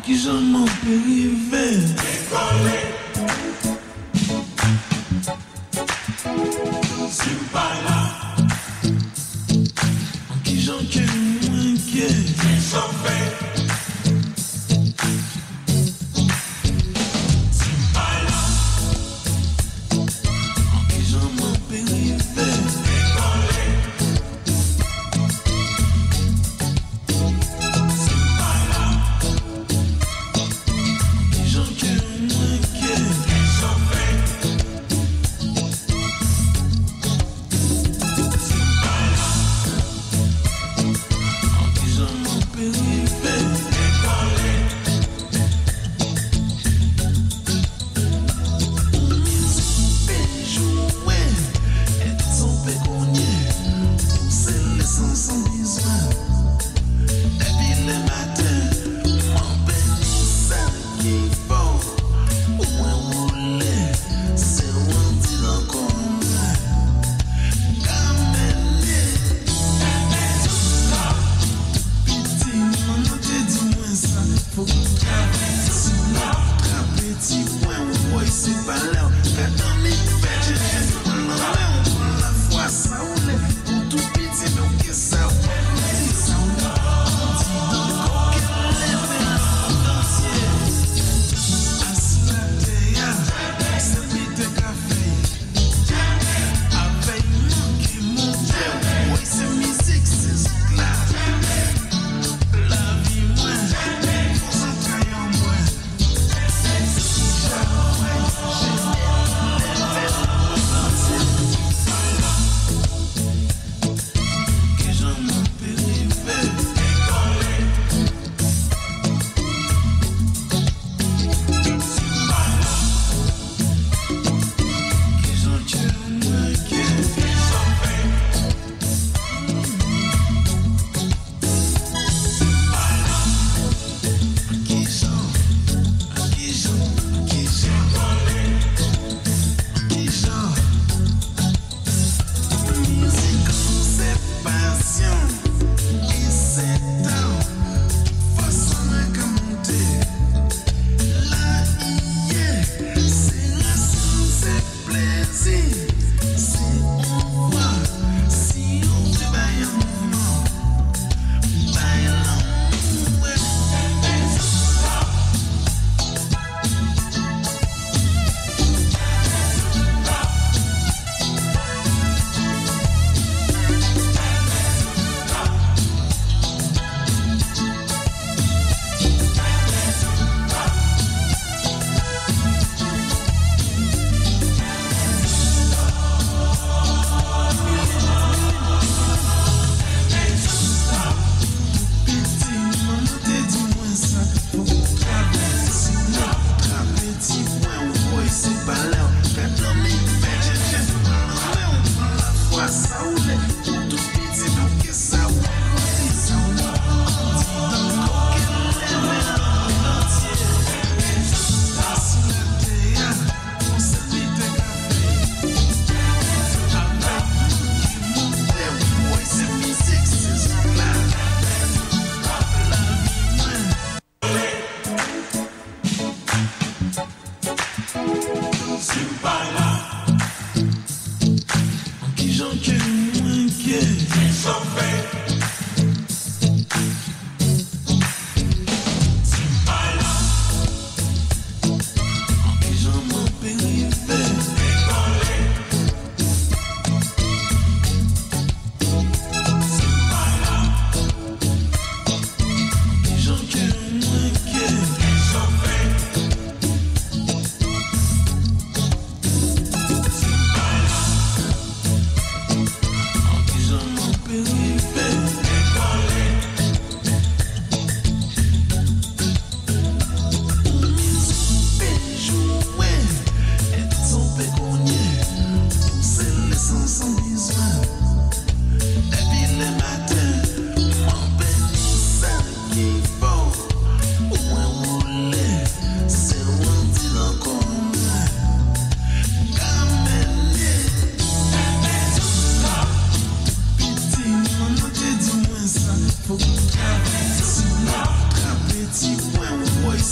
qui jamais peut arriver. C'est pas là. Qui j'en qu'est moins qu'est.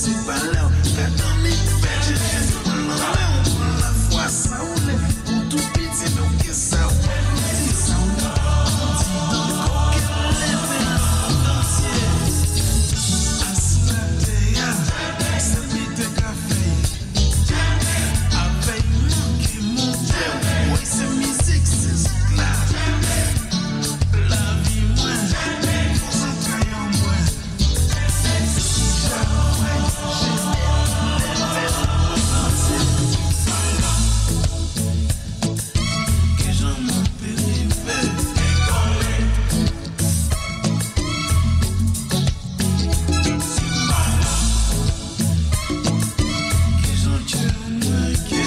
c'est pas là. Quand on m'y fait, je reste pour l'enlever. On prend la foi, ça on est. Pour tout petit, donc qu'est-ce que ça on dit ça on dit. Qu'elle lève l'entier. Assis la terre, c'est mis de café. Avec nous qui monte, oui c'est musique, c'est ce là. La vie moins, pour s'entraîner en moins. Que j'en m'en périphere. Que j'en tue moins que.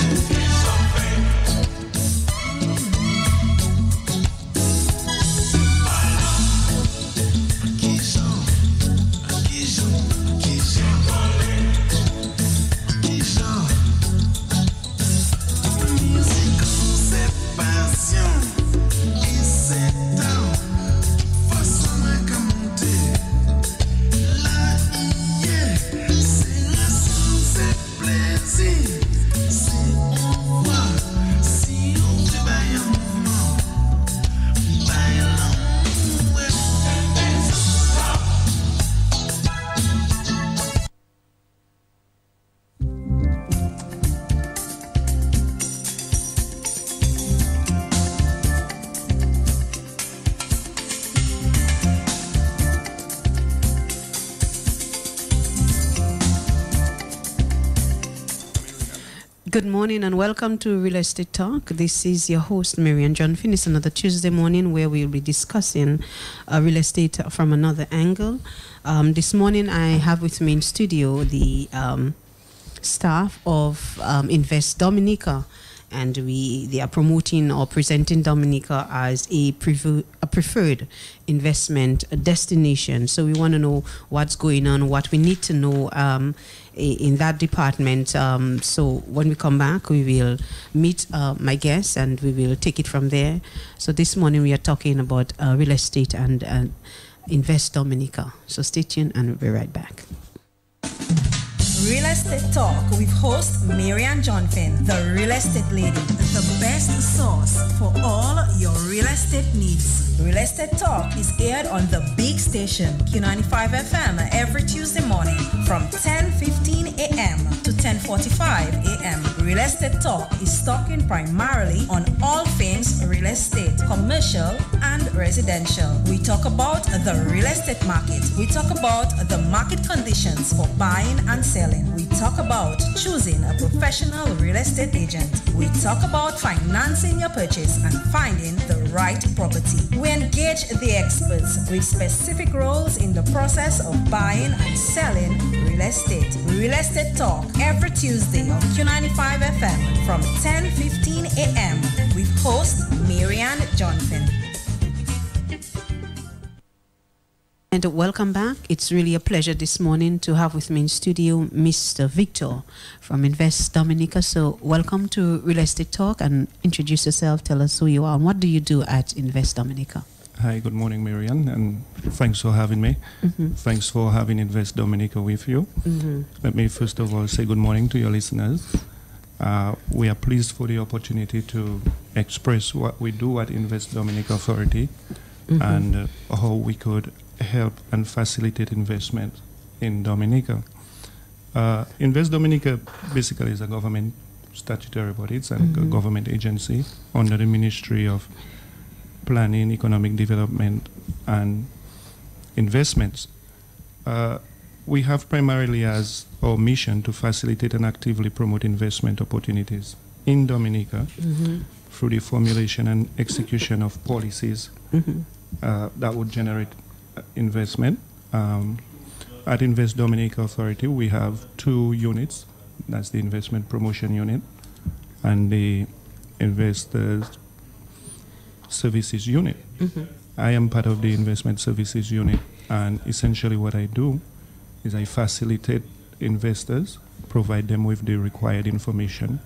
Good morning and welcome to Real Estate Talk. This is your host, Marian John Finn. It's another Tuesday morning where we'll be discussing real estate from another angle. This morning I have with me in studio the staff of Invest Dominica, and they are promoting or presenting Dominica as a preferred investment destination. So we want to know what's going on, what we need to know in that department. So when we come back, we will meet my guests and we will take it from there. So this morning we are talking about real estate and Invest Dominica. So stay tuned and we'll be right back. Real Estate Talk with host Marian John Finn, the real estate lady, the best source for all your real estate needs. Real Estate Talk is aired on the big station Q95 FM every Tuesday morning from 10:15 a.m. to 10:45 a.m. Real Estate Talk is talking primarily on all things real estate, commercial and residential. We talk about the real estate market. We talk about the market conditions for buying and selling. We talk about choosing a professional real estate agent. We talk about financing your purchase and finding the right property. We engage the experts with specific roles in the process of buying and selling real estate. Real Estate Talk every Tuesday on Q95 FM from 10:15 a.m. with host Marian John Finn. And welcome back. It's really a pleasure this morning to have with me in studio Mr. Victor from Invest Dominica. So welcome to Real Estate Talk and introduce yourself. Tell us who you are and what do you do at Invest Dominica. Hi, good morning, Marian, and thanks for having me. Thanks for having Invest Dominica with you. Let me first of all say good morning to your listeners. We are pleased for the opportunity to express what we do at Invest Dominica Authority and how we could help and facilitate investment in Dominica. Invest Dominica basically is a government statutory body. It's a government agency under the Ministry of Planning, Economic Development and Investments. We have primarily as our mission to facilitate and actively promote investment opportunities in Dominica through the formulation and execution of policies that would generate investment. At Invest Dominica Authority, we have two units. That's the Investment Promotion Unit and the Investors Services Unit. I am part of the Investment Services Unit, and essentially what I do is I facilitate investors, provide them with the required information,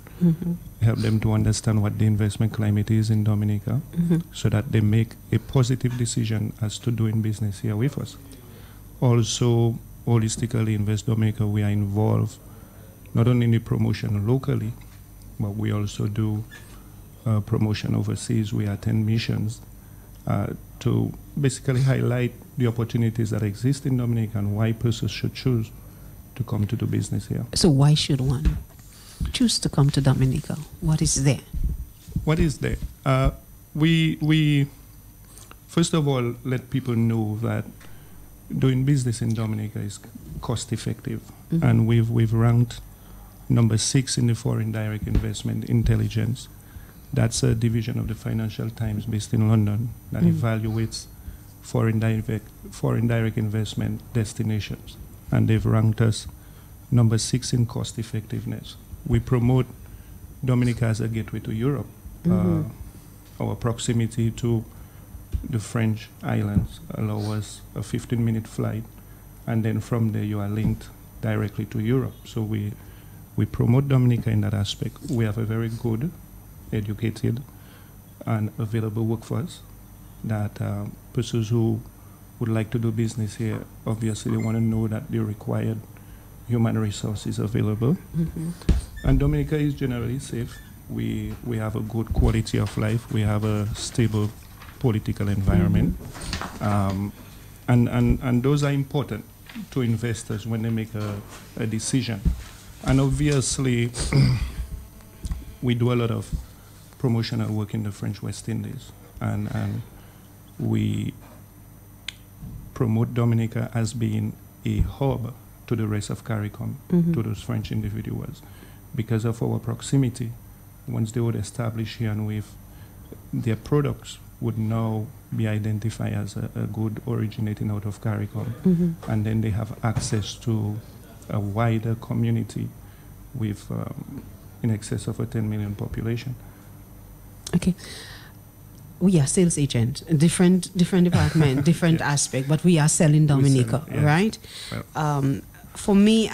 help them to understand what the investment climate is in Dominica so that they make a positive decision as to doing business here with us. Also, holistically Invest Dominica, we are involved not only in the promotion locally, but we also do promotion overseas. We attend missions to basically highlight the opportunities that exist in Dominica and why persons should choose to come to do business here. So why should one choose to come to Dominica? What is there? What is there? We first of all let people know that doing business in Dominica is cost effective, and we've ranked number 6 in the Foreign Direct Investment Intelligence. That's a division of the Financial Times based in London that evaluates foreign direct investment destinations, and they've ranked us number 6 in cost effectiveness. We promote Dominica as a gateway to Europe. Our proximity to the French islands allow us a 15-minute flight, and then from there you are linked directly to Europe. So we promote Dominica in that aspect. We have a very good, educated, and available workforce that persons who would like to do business here, obviously they want to know that the required human resources available. And Dominica is generally safe. We have a good quality of life. We have a stable political environment. And those are important to investors when they make a decision. And obviously, we do a lot of promotional work in the French West Indies. And we promote Dominica as being a hub to the rest of CARICOM, to those French individuals. Because of our proximity, once they would establish here and with their products would now be identified as a good originating out of CARICOM. And then they have access to a wider community with in excess of a 10 million population. Okay. We are sales agent, different department, different aspect, but we are selling Dominica, right? Well. For me,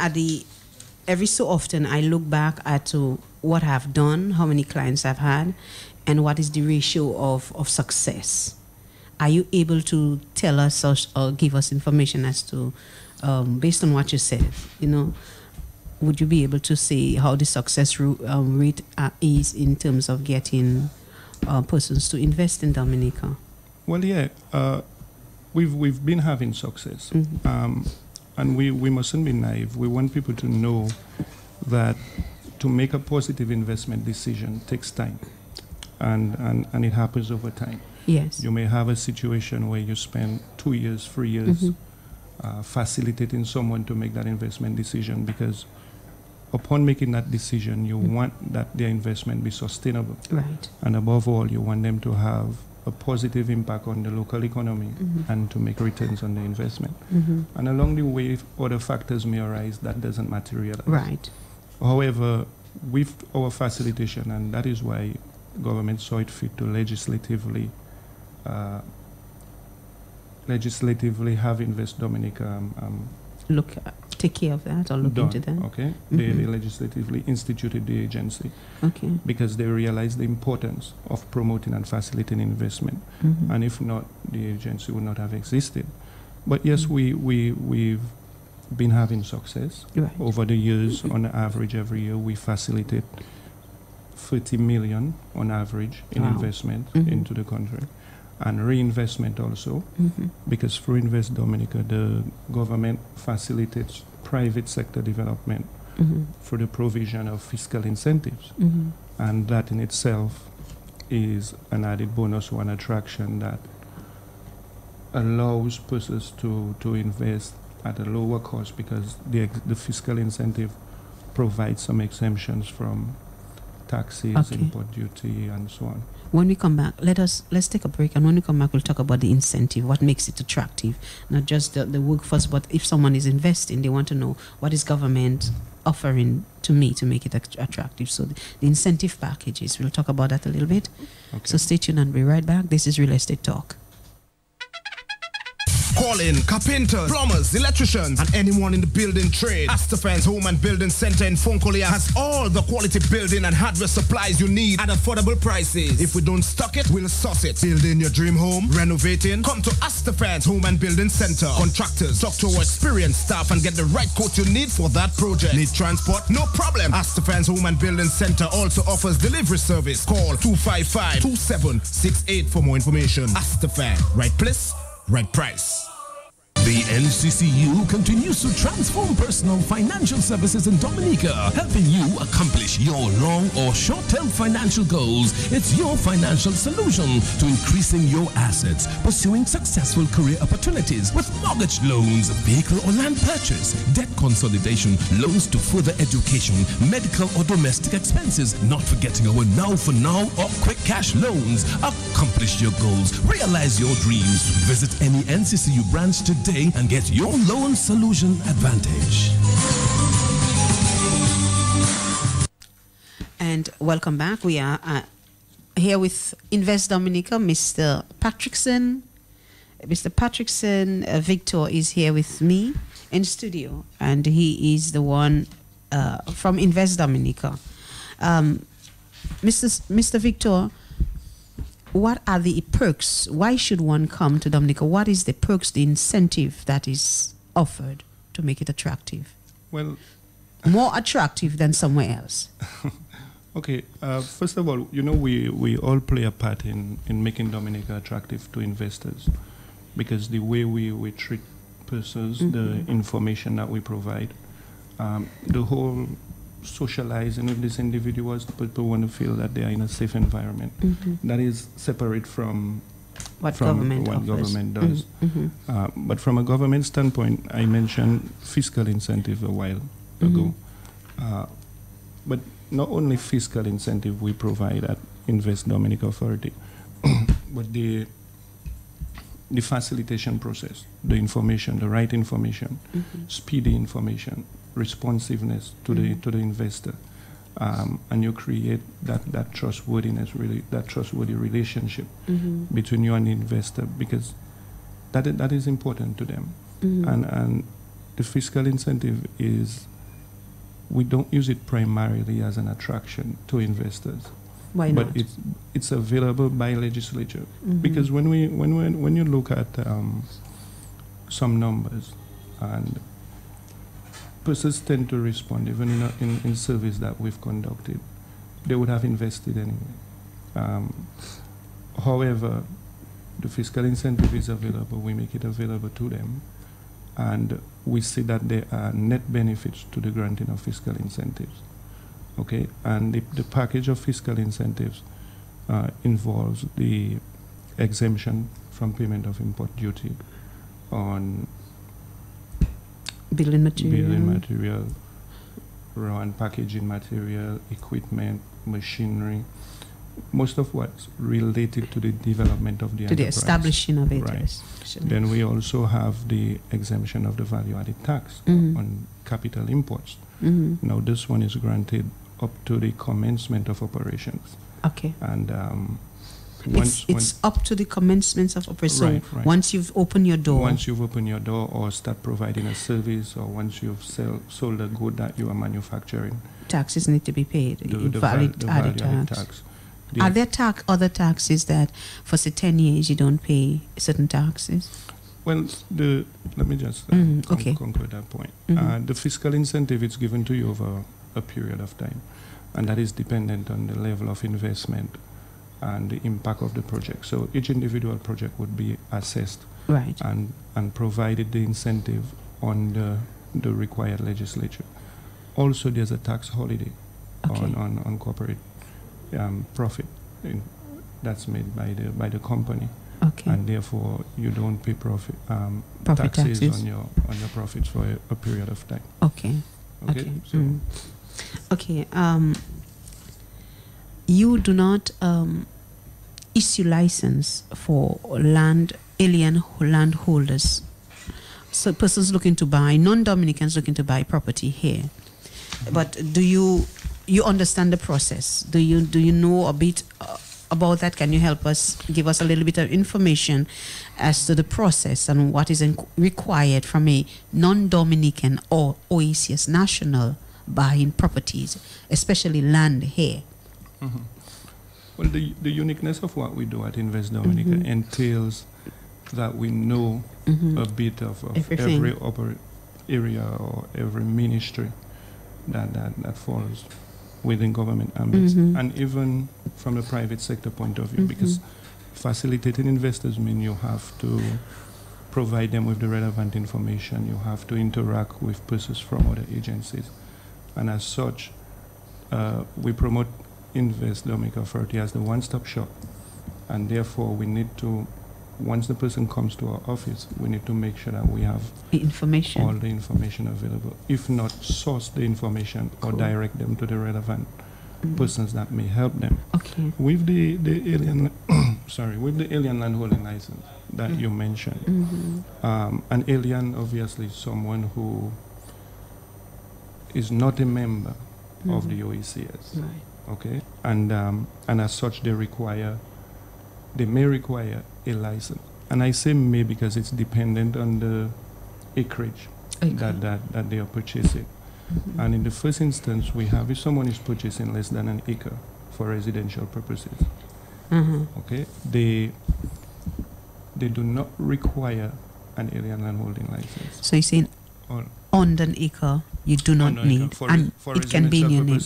every so often I look back at what I've done, how many clients I've had, and what is the ratio of success. Are you able to tell us or give us information as to, based on what you said, would you be able to say how the success rate is in terms of getting persons to invest in Dominica? Well, yeah, we've been having success, and we mustn't be naive. We want people to know that to make a positive investment decision takes time, and it happens over time. Yes. You may have a situation where you spend 2 years, 3 years facilitating someone to make that investment decision, because upon making that decision, you want that their investment be sustainable. Right. And above all, you want them to have a positive impact on the local economy and to make returns on the investment. And along the way, other factors may arise that doesn't materialize. Right. However, with our facilitation, and that is why government saw it fit to legislatively have Invest Dominica take care of that or look into that. Okay. They legislatively instituted the agency. Okay. Because they realized the importance of promoting and facilitating investment. And if not, the agency would not have existed. But yes, we've been having success. Right. Over the years. On average, every year we facilitate 30 million on average in investment into the country. And reinvestment also, because through Invest Dominica, the government facilitates private sector development for the provision of fiscal incentives. And that in itself is an added bonus or an attraction that allows persons to invest at a lower cost, because the fiscal incentive provides some exemptions from taxes, import duty, and so on. When we come back, let's take a break, and when we come back, we'll talk about the incentive, what makes it attractive, not just the workforce, but if someone is investing, they want to know what is government offering to me to make it attractive. So the incentive packages, we'll talk about that a little bit. Okay. So stay tuned and be right back. This is Real Estate Talk. Call in carpenters, plumbers, electricians, and anyone in the building trade. Astafans Home and Building Center in Fonkolia has all the quality building and hardware supplies you need at affordable prices. If we don't stock it, we'll source it. Building your dream home, renovating, come to Astafans Home and Building Center. Contractors, talk to our experienced staff and get the right quote you need for that project. Need transport? No problem. Astafans Home and Building Center also offers delivery service. Call 255-2768 for more information. Astafan, right place, right price. The NCCU continues to transform personal financial services in Dominica, helping you accomplish your long or short-term financial goals. It's your financial solution to increasing your assets, pursuing successful career opportunities with mortgage loans, vehicle or land purchase, debt consolidation, loans to further education, medical or domestic expenses, not forgetting our Now for Now or quick cash loans. Accomplish your goals, realize your dreams. Visit any NCCU branch today and get your loan solution advantage. And welcome back. We are here with Invest Dominica, Mr. Patrickson. Mr. Patrickson Victor is here with me in studio, and he is the one from Invest Dominica. Mr. Victor, what are the perks? Why should one come to Dominica? What is the perks, the incentive that is offered to make it attractive? Well, more attractive than somewhere else. Okay, first of all, we all play a part in making Dominica attractive to investors, because the way we treat persons, the information that we provide, the whole socializing with these individuals, people want to feel that they are in a safe environment. That is separate from what government does. But from a government standpoint, I mentioned fiscal incentive a while ago. But not only fiscal incentive we provide at Invest Dominica Authority, but the facilitation process, the information, the right information, speedy information, responsiveness to the investor, and you create that trustworthiness, really that trustworthy relationship between you and the investor, because that is important to them. And the fiscal incentive is, we don't use it primarily as an attraction to investors. Why not? But it's available by legislature, because when you look at some numbers, and persons tend to respond, even in surveys that we've conducted, they would have invested anyway. However, the fiscal incentive is available. We make it available to them, and we see that there are net benefits to the granting of fiscal incentives. Okay, and the package of fiscal incentives involves the exemption from payment of import duty on building material, raw and packaging material, equipment, machinery, most of what's related to the development of the enterprise. The establishing of it. Right. Then we also have the exemption of the value-added tax on capital imports. Now this one is granted up to the commencement of operations. Okay. And it's up to the commencement of operation. Right. Once you've opened your door. Once you've opened your door or start providing a service, or once you've sold a good that you are manufacturing, taxes need to be paid. The value-added tax. Are there other taxes that for say 10 years you don't pay certain taxes? Well, let me just conclude that point. The fiscal incentive is given to you over a period of time, and that is dependent on the level of investment and the impact of the project. So each individual project would be assessed, right, and provided the incentive on the required legislature. Also, there's a tax holiday on corporate profit that's made by the company. Okay. And therefore, you don't pay profit taxes on your profits for a period of time. Okay. Okay. So. Okay. You do not issue license for alien land holders. So persons looking to buy, non-Dominicans looking to buy property here. But do you understand the process? Do you know a bit about that, can you help us, give us a little bit of information as to the process and what is required from a non-Dominican or OACS national buying properties, especially land here? Well, the uniqueness of what we do at Invest Dominica entails that we know a bit of every area or every ministry that falls within government ambits, and even from the private sector point of view, because facilitating investors mean you have to provide them with the relevant information, you have to interact with persons from other agencies, and as such, we promote Invest Dominica Authority as the one-stop shop, and therefore we need to, once the person comes to our office, we need to make sure that we have all the information available. If not, source the information or direct them to the relevant persons that may help them. Okay. With the alien, with the alien landholding license that you mentioned, an alien obviously is someone who is not a member of the OACS. Right. Okay, and as such, they may require a license, and I say may because it's dependent on the acreage that they are purchasing. And in the first instance, we have, if someone is purchasing less than an acre for residential purposes, okay, they do not require an alien landholding license. So you're saying under an acre you do not need, and it can be in your name.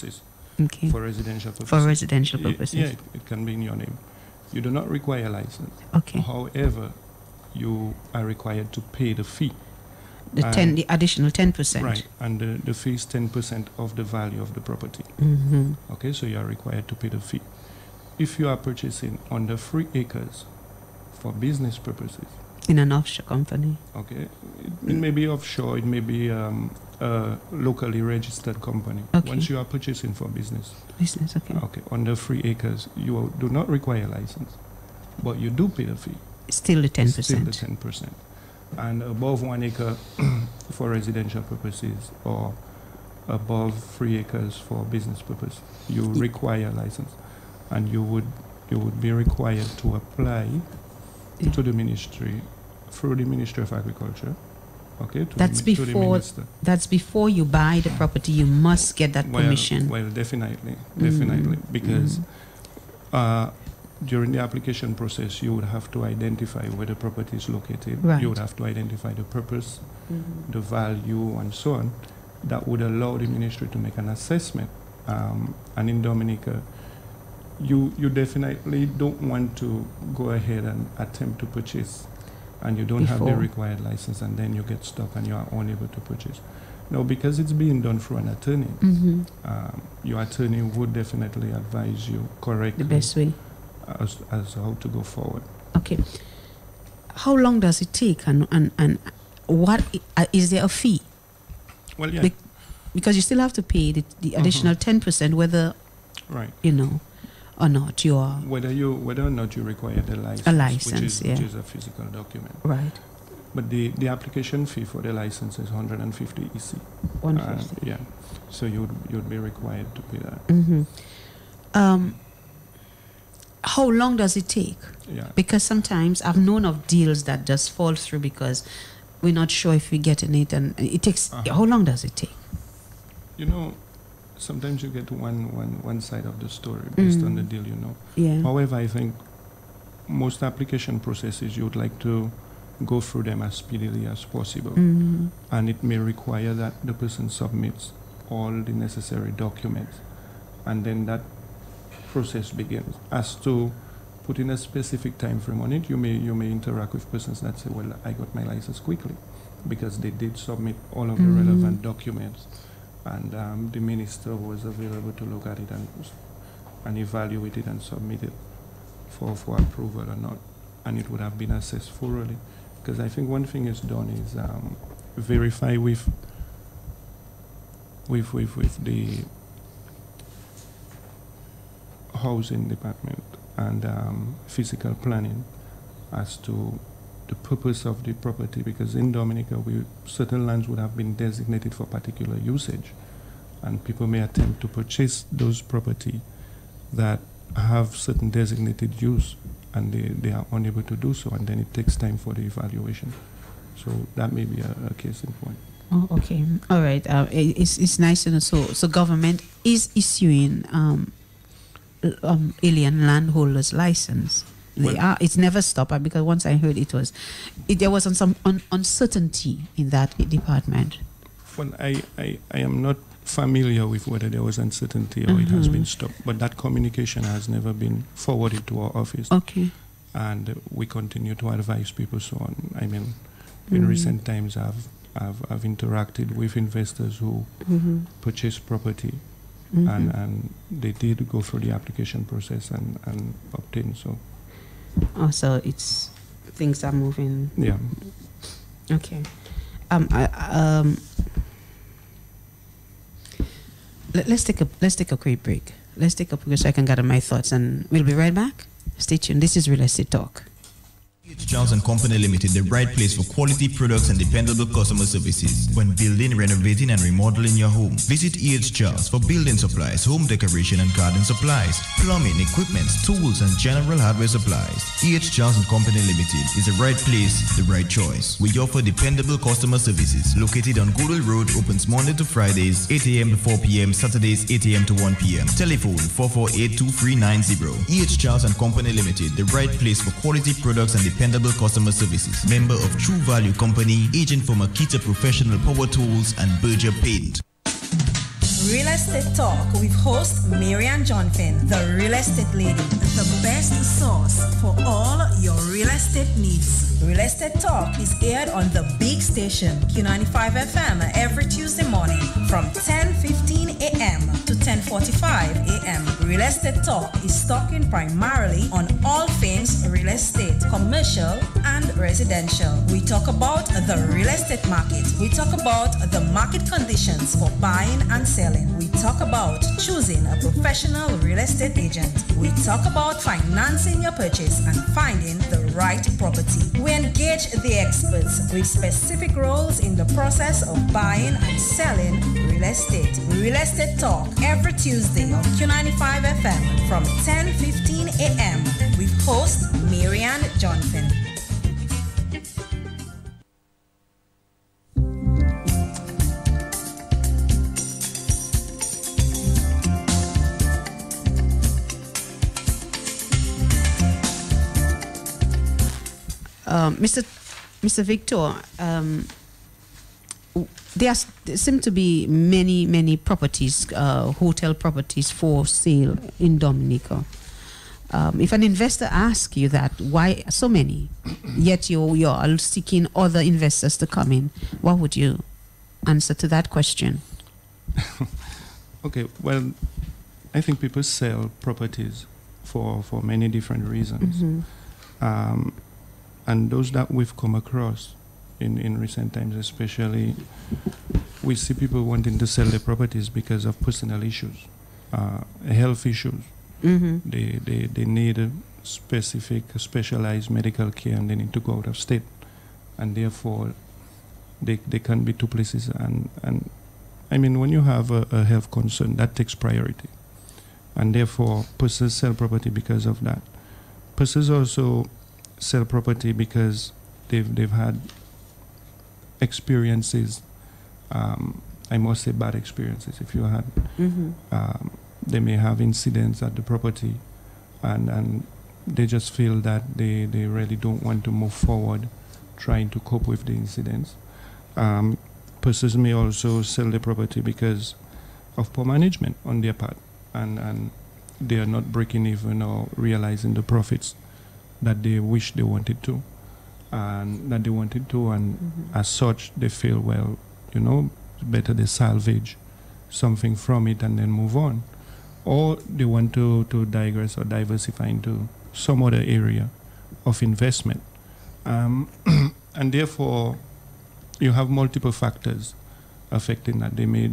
Okay. For residential purposes. For residential purposes. Yeah, it can be in your name. You do not require a license. Okay. However, you are required to pay the fee. The additional 10%. Right, and the fee is 10% of the value of the property. Okay, so you are required to pay the fee. If you are purchasing under 3 acres for business purposes. In an offshore company. Okay, it may be offshore, it may be a locally registered company. Okay. Once you are purchasing for business. Business, okay. Okay, under 3 acres, you do not require a license, but you do pay the fee. Still the 10%. Still the 10%. And above 1 acre for residential purposes, or above 3 acres for business purpose, you require a license, and you would be required to apply to the ministry through the Ministry of Agriculture. Okay, that's before you buy the property. You must get that permission. Well, definitely, because during the application process, you would have to identify where the property is located. Right. You would have to identify the purpose, the value, and so on. That would allow the ministry to make an assessment. And in Dominica, you definitely don't want to go ahead and attempt to purchase, and you don't have the required license, and then you get stuck and you are unable to purchase. No, because it's being done through an attorney. Your attorney would definitely advise you correctly the best way as how to go forward. Okay. How long does it take, and what is there a fee? Well, yeah. Because you still have to pay the additional 10%, whether or not you are whether or not you require the license, which is a physical document. Right. But the application fee for the license is 150 EC. 150. Yeah. So you'd be required to pay that. How long does it take? Yeah. Because sometimes I've known of deals that just fall through because we're not sure if we're getting it, and it takes. How long does it take? Sometimes you get one side of the story based on the deal, Yeah. However, I think most application processes, you would like to go through them as speedily as possible. And it may require that the person submits all the necessary documents, and then that process begins. As to putting a specific time frame on it, you may interact with persons that say, well, I got my license quickly because they did submit all of the relevant documents, and the minister was available to look at it and evaluate it and submit it for approval or not, and it would have been assessed thoroughly. Because I think one thing is done is verify with the housing department and physical planning as to the purpose of the property, because in Dominica, certain lands would have been designated for particular usage, and people may attempt to purchase those property that have certain designated use and they are unable to do so, and then it takes time for the evaluation. So that may be a case in point. Oh, okay. All right. It's nice to know. So government is issuing alien landholders license. It's never stopped, because once I heard there was some uncertainty in that department. Well, I am not familiar with whether there was uncertainty or it has been stopped, but that communication has never been forwarded to our office. Okay. And we continue to advise people so on. I mean, in recent times, I've interacted with investors who purchase property, and they did go through the application process and obtain so. Oh, so things are moving. Yeah. Okay. Let's take a quick break. Let's take a break so I can gather my thoughts, and we'll be right back. Stay tuned. This is Real Estate Talk. E.H. Charles and Company Limited, the right place for quality products and dependable customer services when building, renovating, and remodeling your home. Visit E.H. Charles for building supplies, home decoration, and garden supplies, plumbing, equipment, tools, and general hardware supplies. E.H. Charles and Company Limited is the right place, the right choice. We offer dependable customer services. Located on Goodall Road, opens Monday to Fridays, 8 a.m. to 4 p.m., Saturdays, 8 a.m. to 1 p.m. Telephone 448-2390. E.H. Charles and Company Limited, the right place for quality products and dependable customer services. Member of True Value Company, agent for Makita Professional Power Tools and Berger Paint. Real Estate Talk with host Marianne Johnfin, the Real Estate Lady, the best source for all your real estate needs. Real Estate Talk is aired on the big station, Q95 FM, every Tuesday morning from 10:15 a.m. to 10:45 a.m. Real Estate Talk is talking primarily on all things real estate, commercial and residential. We talk about the real estate market. We talk about the market conditions for buying and selling. We talk about choosing a professional real estate agent. We talk about financing your purchase and finding the right property. We engage the experts with specific roles in the process of buying and selling real estate. Real Estate Talk every Tuesday on Q95 FM from 10:15 a.m. with host Marianne Johnfin. Mr. Victor, there seem to be many properties, hotel properties for sale in Dominica. If an investor asks you that, why so many, yet you're seeking other investors to come in, what would you answer to that question? Okay, well, I think people sell properties for many different reasons. And those that we've come across in recent times especially, we see people wanting to sell their properties because of personal issues, health issues. They need a specialized medical care, and they need to go out of state. And therefore, they can't be two places. And I mean, when you have a health concern, that takes priority. And therefore, persons sell property because of that. Persons also sell property because they've had experiences, I must say bad experiences. If you had, they may have incidents at the property, and they just feel that they really don't want to move forward trying to cope with the incidents. Persons may also sell the property because of poor management on their part, and they are not breaking even or realizing the profits that they wish they wanted to, and as such they feel, well, better they salvage something from it and then move on, or they want to digress or diversify into some other area of investment, and therefore you have multiple factors affecting that. They may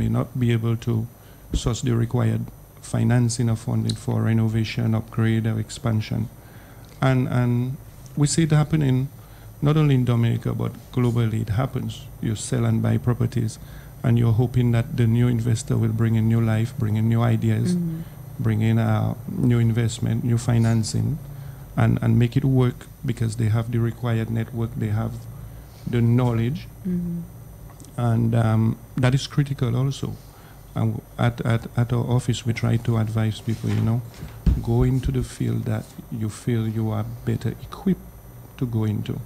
not be able to source the required financing or funding for renovation, upgrade, or expansion. And we see it happening not only in Dominica, but globally. It happens. You sell and buy properties, and you're hoping that the new investor will bring in new life, bring in new ideas, bring in new investment, new financing, and make it work because they have the required network, they have the knowledge, and that is critical also. And at our office, we try to advise people, go into the field that you feel you are better equipped to go into.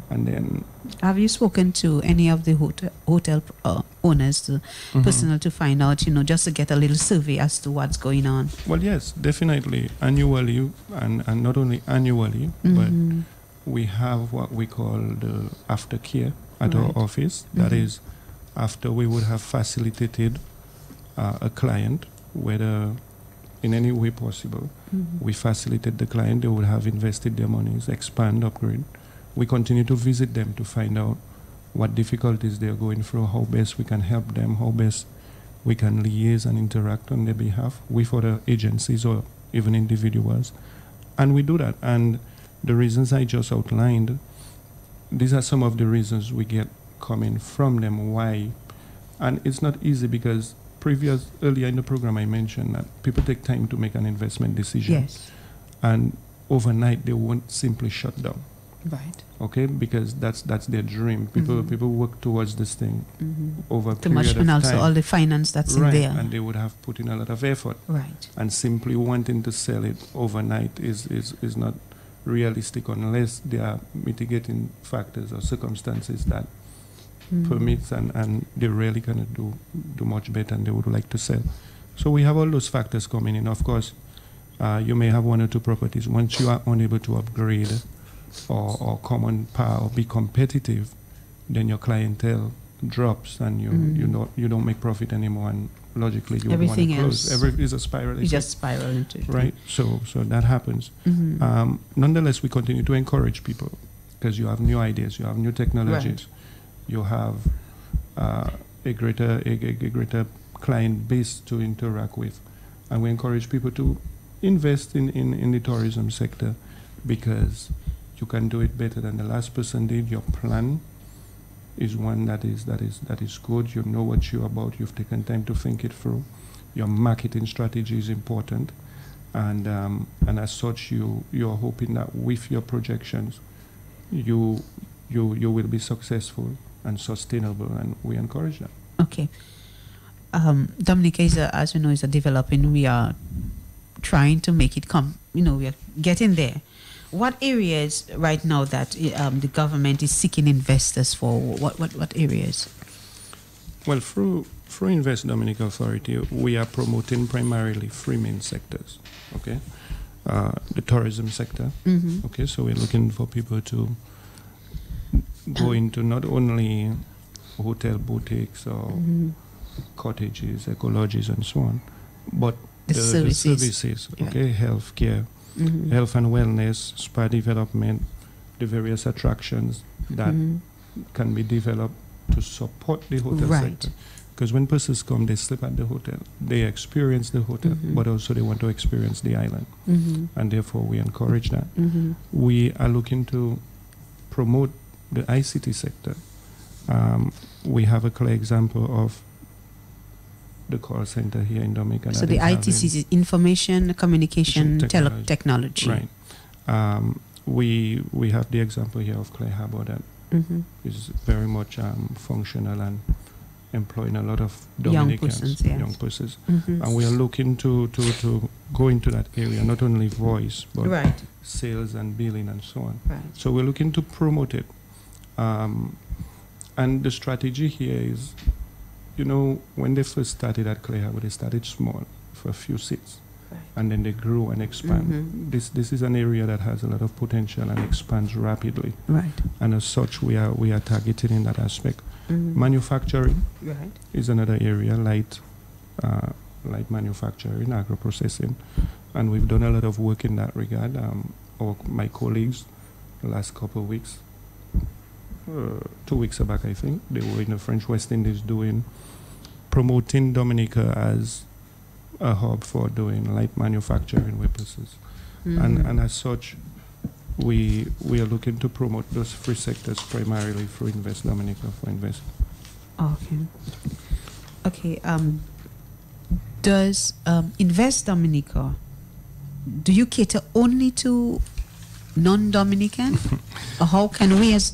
And then... Have you spoken to any of the hotel owners, personnel, to find out, just to get a little survey as to what's going on? Well, yes, definitely. Annually, and not only annually, but we have what we call the aftercare at our office. That is, after we would have facilitated a client, whether in any way possible, we facilitate the client, they would have invested their monies, expand, upgrade. We continue to visit them to find out what difficulties they're going through, how best we can help them, how best we can liaise and interact on their behalf with other agencies or even individuals. And we do that. And the reasons I just outlined, these are some of the reasons we get coming from them, why. And it's not easy because earlier in the program I mentioned that people take time to make an investment decision. Yes. And overnight they won't simply shut down. Right. Okay, because that's their dream. People work towards this thing over a period of time. And also all the finance that's in there. And they would have put in a lot of effort. Right. And simply wanting to sell it overnight is not realistic unless there are mitigating factors or circumstances that permits and they really cannot do much better and they would like to sell. So we have all those factors coming in. Of course, you may have one or two properties. Once you are unable to upgrade or come on par or be competitive, then your clientele drops and you don't make profit anymore, and logically you want to close. Everything is a spiral. You just spiral into it. Right. So that happens. Nonetheless, we continue to encourage people because you have new ideas, you have new technologies. Right. You have a greater client base to interact with. And we encourage people to invest in the tourism sector because you can do it better than the last person did. Your plan is one that is good. You know what you're about. You've taken time to think it through. Your marketing strategy is important. And as such, you're hoping that with your projections, you will be successful and sustainable, and we encourage that. Okay. Dominica is as you know, is a developing. We are trying to make it come. We are getting there. What areas right now that the government is seeking investors for? What areas? Well, through Invest Dominica Authority, we are promoting primarily three main sectors. Okay, the tourism sector. Okay, so we're looking for people to go into not only hotel boutiques or cottages, ecologies, and so on, but the services. Okay, healthcare, health and wellness, spa development, the various attractions that can be developed to support the hotel sector. Because when persons come, they sleep at the hotel, they experience the hotel, but also they want to experience the island, and therefore we encourage that. We are looking to promote the ICT sector. We have a clear example of the call center here in Dominica. So the ITC is information, communication, technology. Right. We have the example here of Clay Harbor that is very much functional and employing a lot of Dominicans, young persons. And we are looking to go into that area, not only voice, but sales and billing and so on. Right. So we're looking to promote it. And the strategy here is, when they first started at Clay Harbor, they started small for a few seats. And then they grew and expand. This is an area that has a lot of potential and expands rapidly. Right. And as such, we are targeted in that aspect. Manufacturing is another area, light manufacturing, agro-processing. And we've done a lot of work in that regard. My colleagues, the last couple of weeks, 2 weeks back, I think, they were in the French West Indies promoting Dominica as a hub for doing light manufacturing purposes. And as such, we are looking to promote those three sectors primarily through Invest Dominica for investment. Okay. Does Invest Dominica, do you cater only to non-Dominican? Or how can we as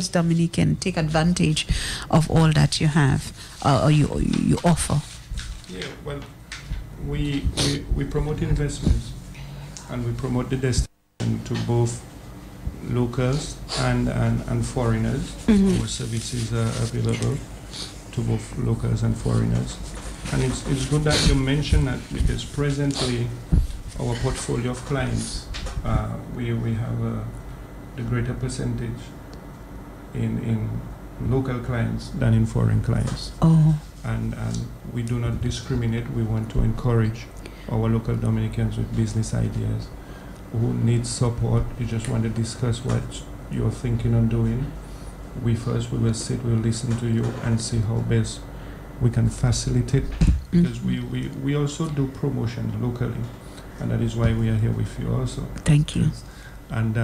Dominican take advantage of all that you have or you offer? Yeah, well, we promote investments and we promote the destination to both locals and foreigners. Mm-hmm. Our services are available to both locals and foreigners. And it's good that you mentioned that, because presently our portfolio of clients, we have the greater percentage in local clients than in foreign clients. Oh, And we do not discriminate. We want to encourage our local Dominicans with business ideas who need support. You just want to discuss what you're thinking on doing. We will sit, we'll listen to you and see how best we can facilitate. Because we also do promotion locally, and that is why we are here with you also. thank you. And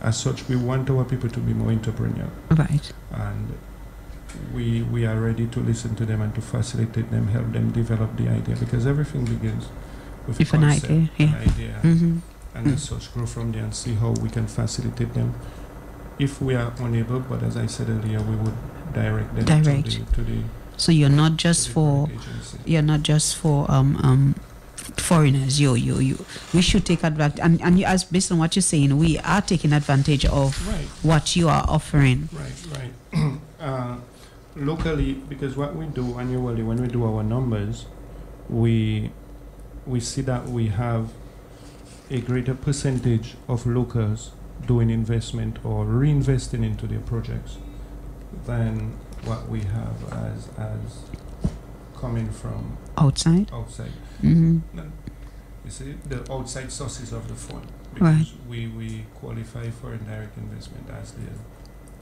as such, we want our people to be more entrepreneurial. Right. And we are ready to listen to them and to facilitate them, help them develop the idea, because everything begins with a If an concept, idea, yeah. an idea, Mm-hmm. and as such grow from there and see how we can facilitate them. If we are unable, but as I said earlier, we would direct them to the So you're not just to the for credit agency. you're not just for foreigners. We should take advantage, and you, as based on what you're saying, we are taking advantage of Right. what you are offering. Right. Locally, because what we do annually when we do our numbers, we see that we have a greater percentage of locals doing investment or reinvesting into their projects than what we have as coming from Outside. outside. Mm-hmm. You see, the outside sources of the fund, Right. because we qualify for indirect investment as the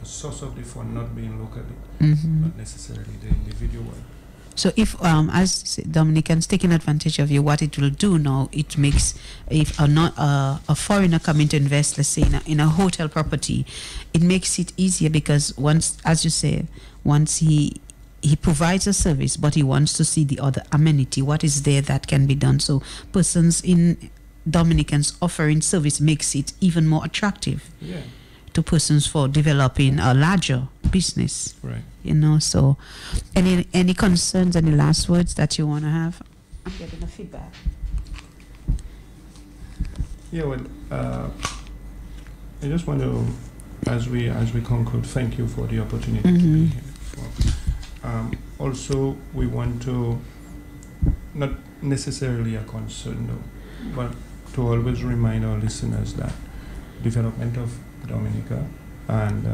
source of the fund not being locally, Mm-hmm. not necessarily the individual. So if as Dominicans taking advantage of you, what it will do now, it makes, if a foreigner coming to invest, let's say in a hotel property, it makes it easier, because once, as you say, once he provides a service, but he wants to see the other amenity, what is there that can be done. So persons in Dominicans offering service makes it even more attractive Yeah, to persons for developing a larger business. right. So any concerns, any last words that you want to have? I'm getting a feedback. Yeah, well, I just want to, as we conclude, thank you for the opportunity to be here. Also, we want to, not necessarily a concern though, but to always remind our listeners that development of Dominica and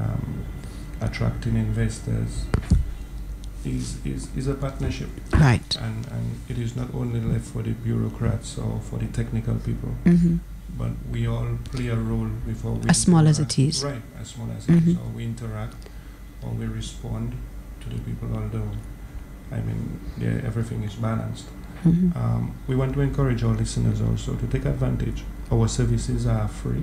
attracting investors is a partnership. Right. And it is not only left for the bureaucrats or for the technical people, Mm-hmm. but we all play a role before we As small as interact. it is. Right, as small as it is. Mhm. Or we interact or we respond to the people, although, I mean, everything is balanced. Mm-hmm. We want to encourage our listeners also to take advantage. Our services are free.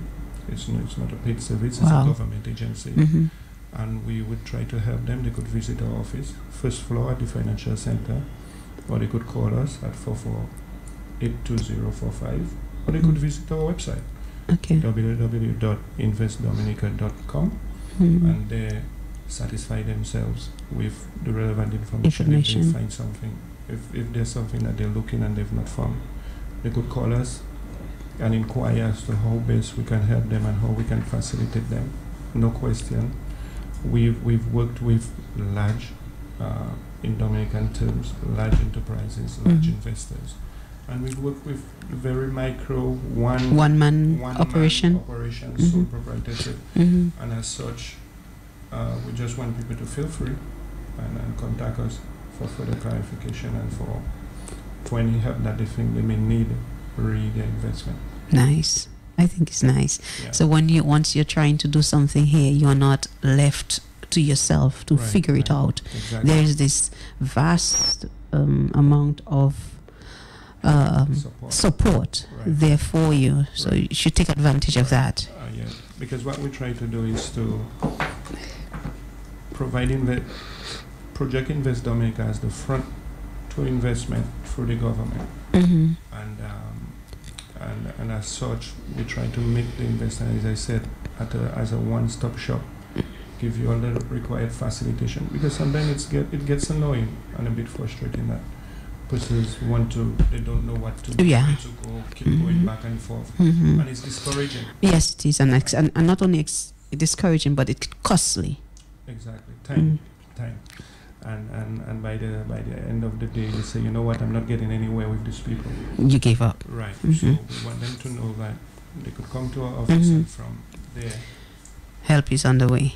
It's not a paid service, it's Wow. a government agency. Mm-hmm. And we would try to help them. They could visit our office, first floor at the financial center, or they could call us at 4482045, or they could visit our website, Okay. www.investdominica.com, Mhm. and they satisfy themselves with the relevant information. If Information. they find something, if there's something that they're looking and they've not found, they could call us and inquire as to how best we can help them and how we can facilitate them. No question. We've worked with large, in Dominican terms, large enterprises, large Mhm. investors, and we've worked with very micro one One-man man operation. operations, sole Mhm. proprietorship, Mm-hmm. and as such, we just want people to feel free and contact us for further clarification and for any help that they think they may need re their investment. Nice. I think it's nice. Yeah. So once you're trying to do something here, you're not left to yourself to Right, figure it right. out. Exactly. There is this vast amount of support Right. there for you. So Right. you should take advantage of that. Yeah, because what we try to do is to provide Project Invest Dominica as the front to investment through the government. Mm-hmm. And as such, we try to make the investment, as I said, as a one-stop shop, give you all the required facilitation, because sometimes it gets annoying and a bit frustrating that persons they don't know what to do, where to go, keep going back and forth, and it's discouraging. Yes, it is, and not only discouraging, but it's costly. Exactly, time. And by the end of the day, they say, you know what, I'm not getting anywhere with these people. You gave up. Right. So we want them to know that they could come to our office and from there, help is on the way.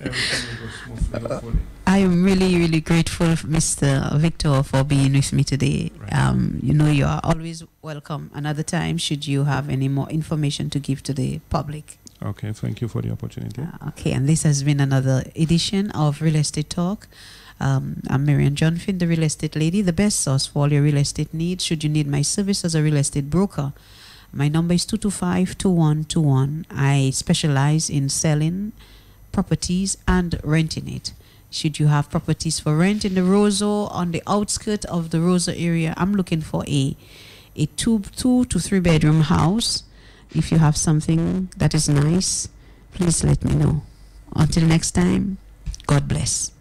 everything will go smoothly, hopefully. I am really, really grateful, Mr. Victor, for being with me today. Right. You are always welcome another time should you have any more information to give to the public. Okay, thank you for the opportunity. Okay, and this has been another edition of Real Estate Talk. I'm Marian Johnfin, the real estate lady, the best source for all your real estate needs. Should you need my service as a real estate broker, my number is 225-2121. I specialize in selling properties and renting it. Should you have properties for rent in the Roseau, on the outskirts of the Roseau area, I'm looking for a 2 to 3 bedroom house. If you have something that is nice, please let me know. Until next time, God bless.